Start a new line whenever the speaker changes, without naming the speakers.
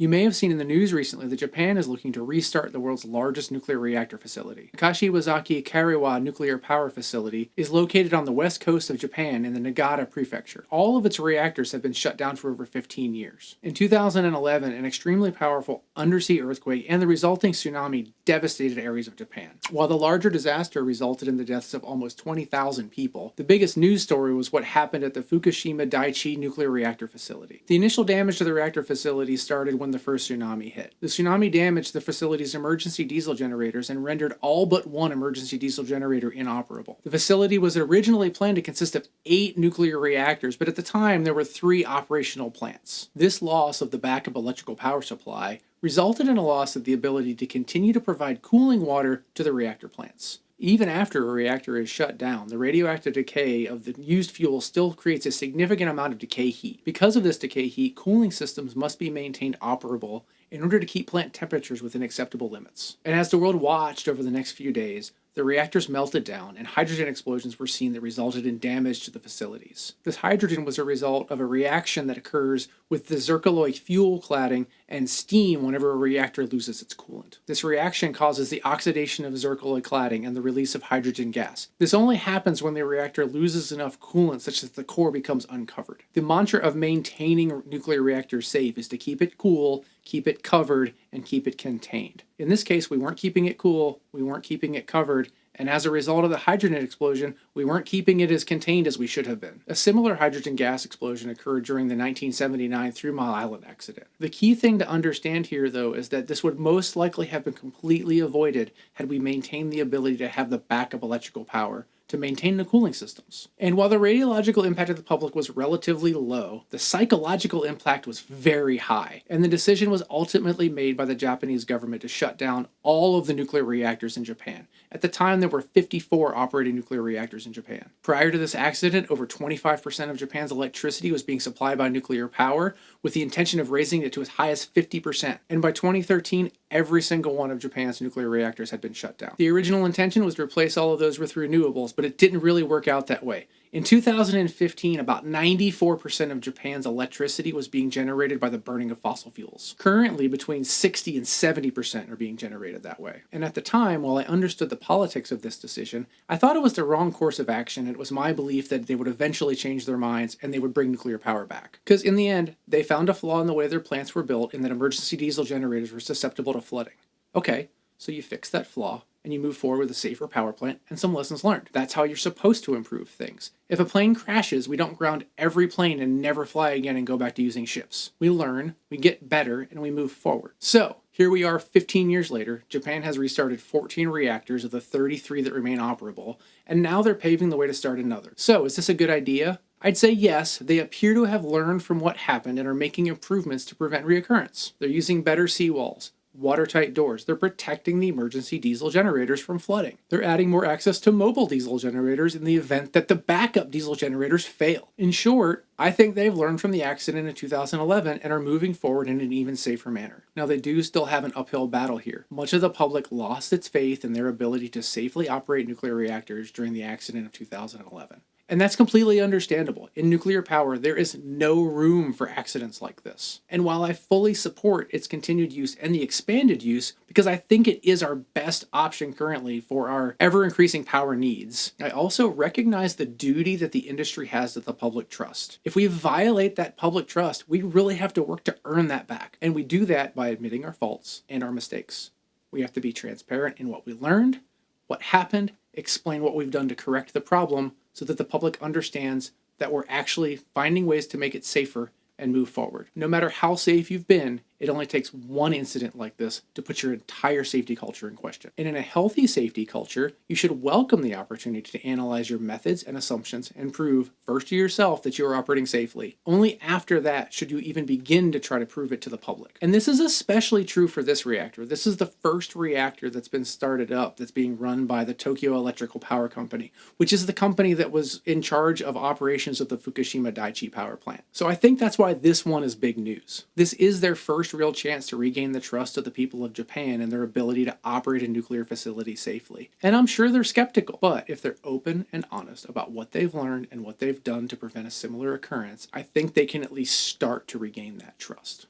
You may have seen in the news recently that Japan is looking to restart the world's largest nuclear reactor facility. The Kashiwazaki-Kariwa nuclear power facility is located on the west coast of Japan in the Nagata prefecture. All of its reactors have been shut down for over 15 years. In 2011, an extremely powerful undersea earthquake and the resulting tsunami devastated areas of Japan. While the larger disaster resulted in the deaths of almost 20,000 people, the biggest news story was what happened at the Fukushima Daiichi Nuclear reactor facility. The initial damage to the reactor facility started when the first tsunami hit. The tsunami damaged the facility's emergency diesel generators and rendered all but one emergency diesel generator inoperable. The facility was originally planned to consist of 8 nuclear reactors, but at the time there were 3 operational plants. This loss of the backup electrical power supply resulted in a loss of the ability to continue to provide cooling water to the reactor plants. Even after a reactor is shut down, the radioactive decay of the used fuel still creates a significant amount of decay heat. Because of this decay heat, cooling systems must be maintained operable in order to keep plant temperatures within acceptable limits. And as the world watched over the next few days, the reactors melted down and hydrogen explosions were seen that resulted in damage to the facilities. This hydrogen was a result of a reaction that occurs with the zircaloy fuel cladding and steam whenever a reactor loses its coolant. This reaction causes the oxidation of zircaloy cladding and the release of hydrogen gas. This only happens when the reactor loses enough coolant such that the core becomes uncovered. The mantra of maintaining nuclear reactors safe is to keep it cool, keep it covered, and keep it contained. In this case, we weren't keeping it cool, we weren't keeping it covered, and as a result of the hydrogen explosion, we weren't keeping it as contained as we should have been. A similar hydrogen gas explosion occurred during the 1979 Three Mile Island accident. The key thing to understand here, though, is that this would most likely have been completely avoided had we maintained the ability to have the backup electrical power to maintain the cooling systems. And while the radiological impact of the public was relatively low, the psychological impact was very high, and the decision was ultimately made by the Japanese government to shut down all of the nuclear reactors in Japan. At the time, there were 54 operating nuclear reactors in Japan. Prior to this accident, over 25% of Japan's electricity was being supplied by nuclear power, with the intention of raising it to as high as 50%. And by 2013, every single one of Japan's nuclear reactors had been shut down. The original intention was to replace all of those with renewables, but it didn't really work out that way. In 2015, about 94% of Japan's electricity was being generated by the burning of fossil fuels. Currently, between 60 and 70% are being generated that way. And at the time, while I understood the politics of this decision, I thought it was the wrong course of action. It was my belief that they would eventually change their minds and they would bring nuclear power back. Because in the end, they found a flaw in the way their plants were built and that emergency diesel generators were susceptible to flooding. Okay, so you fix that flaw and you move forward with a safer power plant and some lessons learned. That's how you're supposed to improve things. If a plane crashes, we don't ground every plane and never fly again and go back to using ships. We learn, we get better, and we move forward. So, here we are 15 years later. Japan has restarted 14 reactors of the 33 that remain operable, and now they're paving the way to start another. So, is this a good idea? I'd say yes. They appear to have learned from what happened and are making improvements to prevent reoccurrence. They're using better seawalls, watertight doors. They're protecting the emergency diesel generators from flooding. They're adding more access to mobile diesel generators in the event that the backup diesel generators fail. In short, I think they've learned from the accident in 2011 and are moving forward in an even safer manner. Now, they do still have an uphill battle here. Much of the public lost its faith in their ability to safely operate nuclear reactors during the accident of 2011. And that's completely understandable. In nuclear power, there is no room for accidents like this. And while I fully support its continued use and the expanded use, because I think it is our best option currently for our ever-increasing power needs, I also recognize the duty that the industry has to the public trust. If we violate that public trust, we really have to work to earn that back. And we do that by admitting our faults and our mistakes. We have to be transparent in what we learned, what happened, explain what we've done to correct the problem, so that the public understands that we're actually finding ways to make it safer and move forward. No matter how safe you've been, it only takes one incident like this to put your entire safety culture in question. And in a healthy safety culture, you should welcome the opportunity to analyze your methods and assumptions and prove first to yourself that you are operating safely. Only after that should you even begin to try to prove it to the public. And this is especially true for this reactor. This is the first reactor that's been started up that's being run by the Tokyo Electrical Power Company, which is the company that was in charge of operations of the Fukushima Daiichi power plant. So I think that's why this one is big news. This is their first real chance to regain the trust of the people of Japan and their ability to operate a nuclear facility safely. And I'm sure they're skeptical, but if they're open and honest about what they've learned and what they've done to prevent a similar occurrence, I think they can at least start to regain that trust.